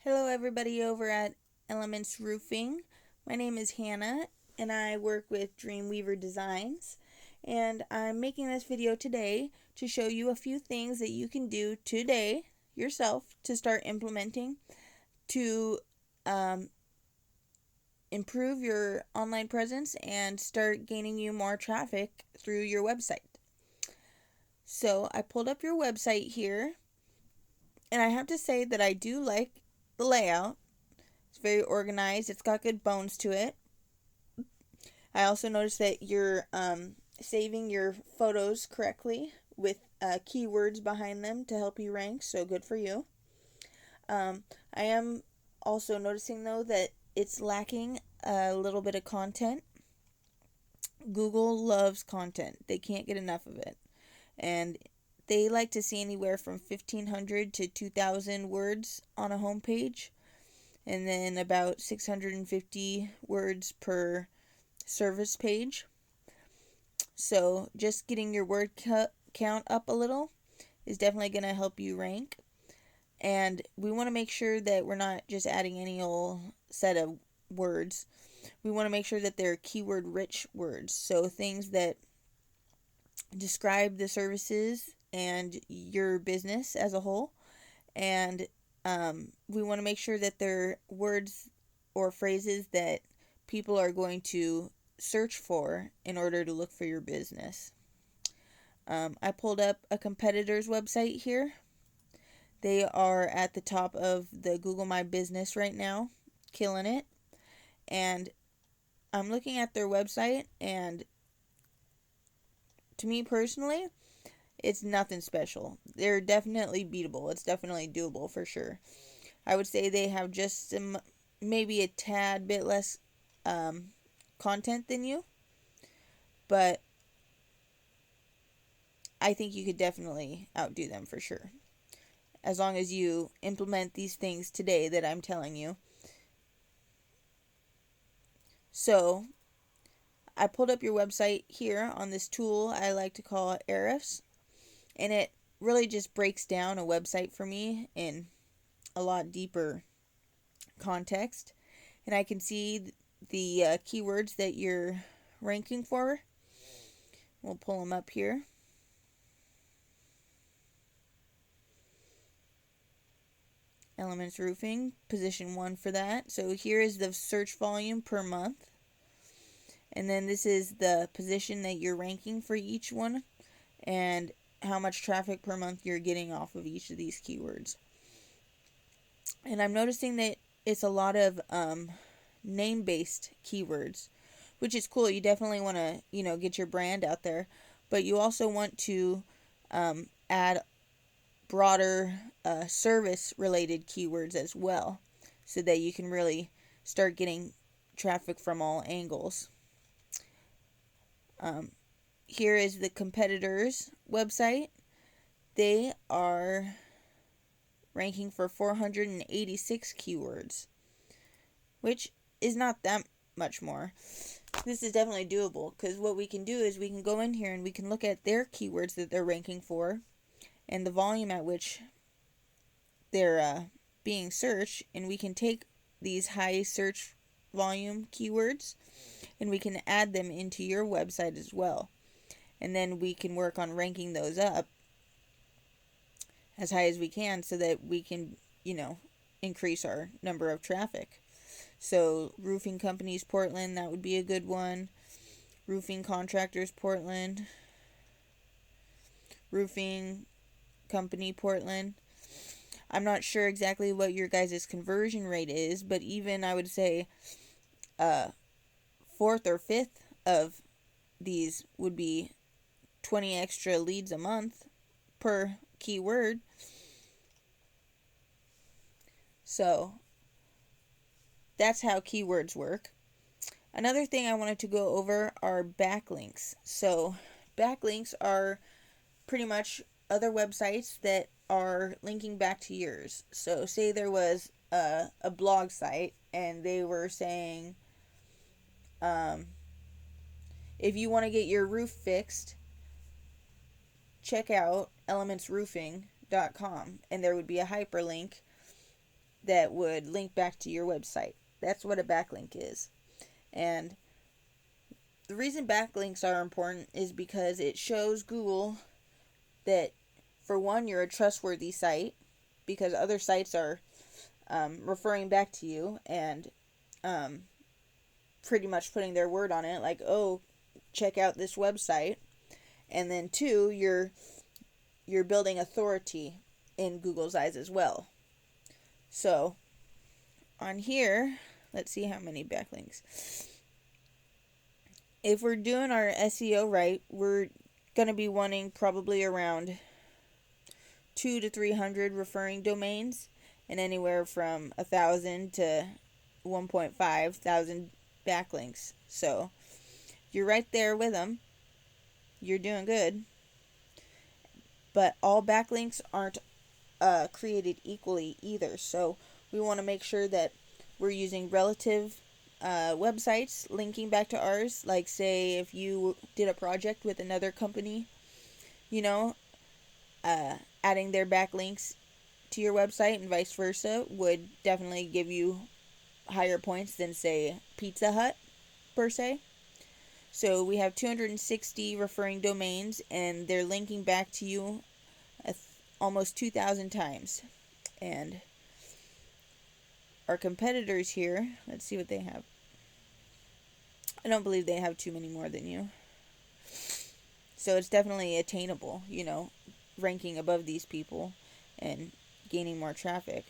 Hello, everybody over at Elements Roofing. My name is Hannah, and I work with Dreamweaver Designs. And I'm making this video today to show you a few things that you can do today yourself to start implementing to improve your online presence and start gaining you more traffic through your website. So I pulled up your website here, and I have to say that I do like the layout. It's very organized. It's got good bones to it. I also noticed that you're saving your photos correctly with keywords behind them to help you rank, so good for you. I am also noticing, though, that it's lacking a little bit of content. Google loves content. They can't get enough of it. And they like to see anywhere from 1,500 to 2,000 words on a homepage, and then about 650 words per service page. So just getting your word count up a little is definitely going to help you rank. And we want to make sure that we're not just adding any old set of words. We want to make sure that they're keyword rich words. So things that describe the services and your business as a whole. And we want to make sure that they're words or phrases that people are going to search for in order to look for your business. I pulled up a competitor's website here. They are at the top of the Google My Business right now, killing it. And I'm looking at their website, and to me personally, it's nothing special. They're definitely beatable. It's definitely doable for sure. I would say they have just maybe a tad bit less content than you, but I think you could definitely outdo them for sure, as long as you implement these things today that I'm telling you. So I pulled up your website here on this tool I like to call Ahrefs, and it really just breaks down a website for me in a lot deeper context, and I can see the keywords that you're ranking for. We'll pull them up here. Elements Roofing, position 1 for that. So here is the search volume per month. And then this is the position that you're ranking for each one, and how much traffic per month you're getting off of each of these keywords. And I'm noticing that it's a lot of name-based keywords, which is cool. You definitely want to, get your brand out there, but you also want to add broader service-related keywords as well, so that you can really start getting traffic from all angles. Here is the competitors' website. They are ranking for 486 keywords, which is not that much more. This is definitely doable, because what we can do is we can go in here and we can look at their keywords that they're ranking for and the volume at which they're being searched, and we can take these high search volume keywords and we can add them into your website as well. And then we can work on ranking those up as high as we can so that we can, increase our number of traffic. So roofing companies Portland, that would be a good one. Roofing contractors Portland. Roofing company Portland. I'm not sure exactly what your guys' conversion rate is, but even I would say fourth or fifth of these would be 20 extra leads a month per keyword. So that's how keywords work. Another thing I wanted to go over are backlinks. So backlinks are pretty much other websites that are linking back to yours. So say there was a blog site and they were saying, if you want to get your roof fixed, check out elementsroofing.com, and there would be a hyperlink that would link back to your website. That's what a backlink is. And the reason backlinks are important is because it shows Google that, for one, you're a trustworthy site, because other sites are referring back to you and pretty much putting their word on it, like, oh, check out this website. And then two, you're building authority in Google's eyes as well. So on here, let's see how many backlinks. If we're doing our SEO right, we're going to be wanting probably around 200 to 300 referring domains, and anywhere from 1,000 to 1.5 thousand backlinks. So you're right there with them. You're doing good. But all backlinks aren't created equally either. So we want to make sure that we're using relative websites linking back to ours. Like, say, if you did a project with another company, adding their backlinks to your website and vice versa would definitely give you higher points than, say, Pizza Hut, per se. So we have 260 referring domains, and they're linking back to you almost 2,000 times. And our competitors here, let's see what they have. I don't believe they have too many more than you. So it's definitely attainable, ranking above these people and gaining more traffic.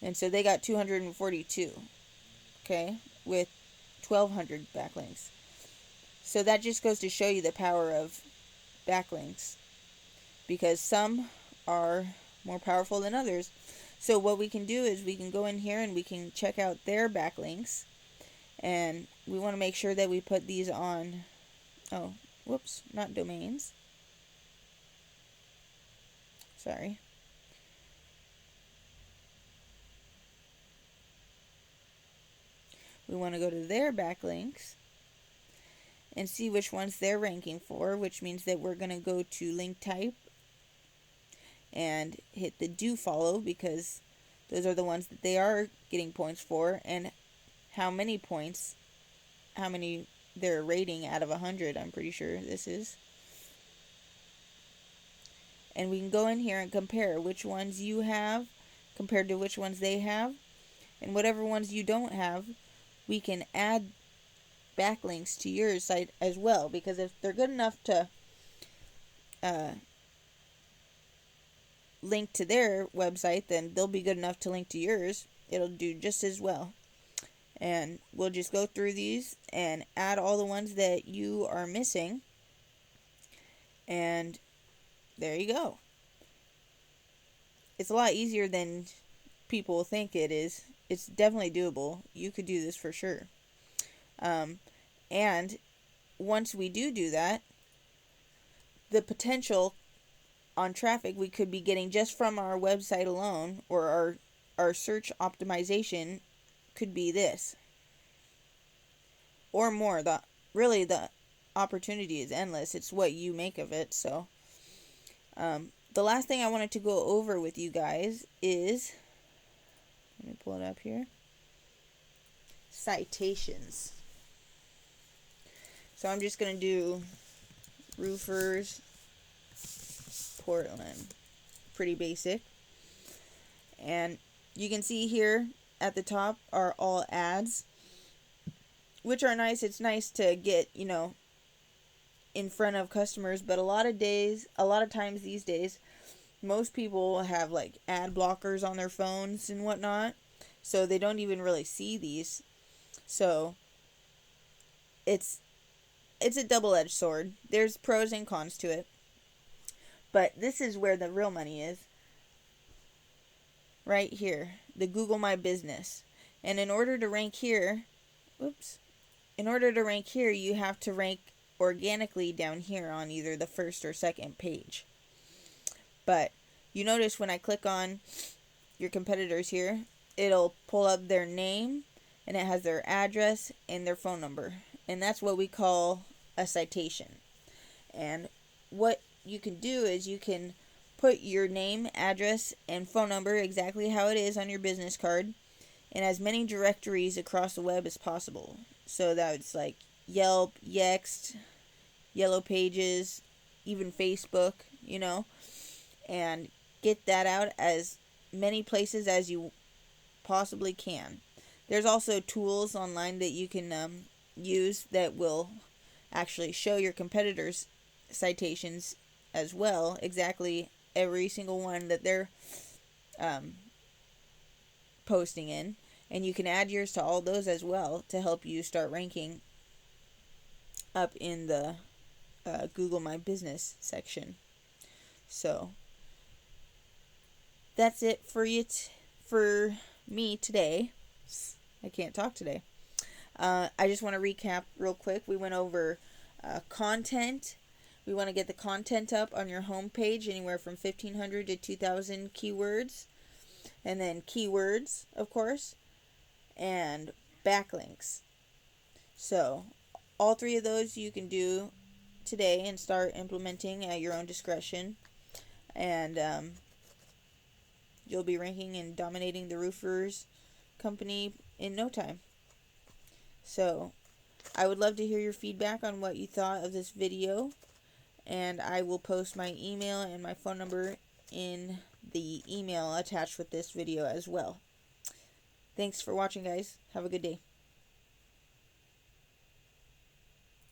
And so they got 242, okay, with 1,200 backlinks. So that just goes to show you the power of backlinks, because some are more powerful than others. So what we can do is we can go in here and we can check out their backlinks, and we want to make sure that we put these on, not domains. Sorry. We want to go to their backlinks and see which ones they're ranking for, which means that we're going to go to link type and hit the do follow, because those are the ones that they are getting points for, and how many they're rating out of 100, I'm pretty sure this is. And we can go in here and compare which ones you have compared to which ones they have, and whatever ones you don't have, we can add backlinks to your site as well, because if they're good enough to link to their website, then they'll be good enough to link to yours. It'll do just as well. And we'll just go through these and add all the ones that you are missing, and there you go. It's a lot easier than people think it is. It's definitely doable. You could do this for sure. And once we do that, the potential on traffic we could be getting just from our website alone, or our search optimization, could be this or more. The opportunity is endless. It's what you make of it. So the last thing I wanted to go over with you guys is, let me pull it up here, citations. So I'm just going to do roofers, Portland. Pretty basic. And you can see here at the top are all ads, which are nice. It's nice to get, in front of customers, but a lot of times these days, most people have like ad blockers on their phones and whatnot, so they don't even really see these. So it's a double-edged sword. There's pros and cons to it. But this is where the real money is. Right here. The Google My Business. And in order to rank here, you have to rank organically down here on either the first or second page. But you notice when I click on your competitors here, it'll pull up their name, and it has their address and their phone number. And that's what we call a citation. And what you can do is you can put your name, address, and phone number exactly how it is on your business card in as many directories across the web as possible. So that's like Yelp, Yext, Yellow Pages, even Facebook, and get that out as many places as you possibly can. There's also tools online that you can use that will actually show your competitors' citations as well, exactly every single one that they're um, posting in. And you can add yours to all those as well to help you start ranking up in the Google My Business section. So that's it for for me today. I can't talk today. I just want to recap real quick. We went over content. We want to get the content up on your homepage anywhere from 1,500 to 2,000 keywords. And then keywords, of course, and backlinks. So all three of those you can do today and start implementing at your own discretion. And you'll be ranking and dominating the roofers company in no time. So I would love to hear your feedback on what you thought of this video, and I will post my email and my phone number in the email attached with this video as well. Thanks for watching, guys. Have a good day.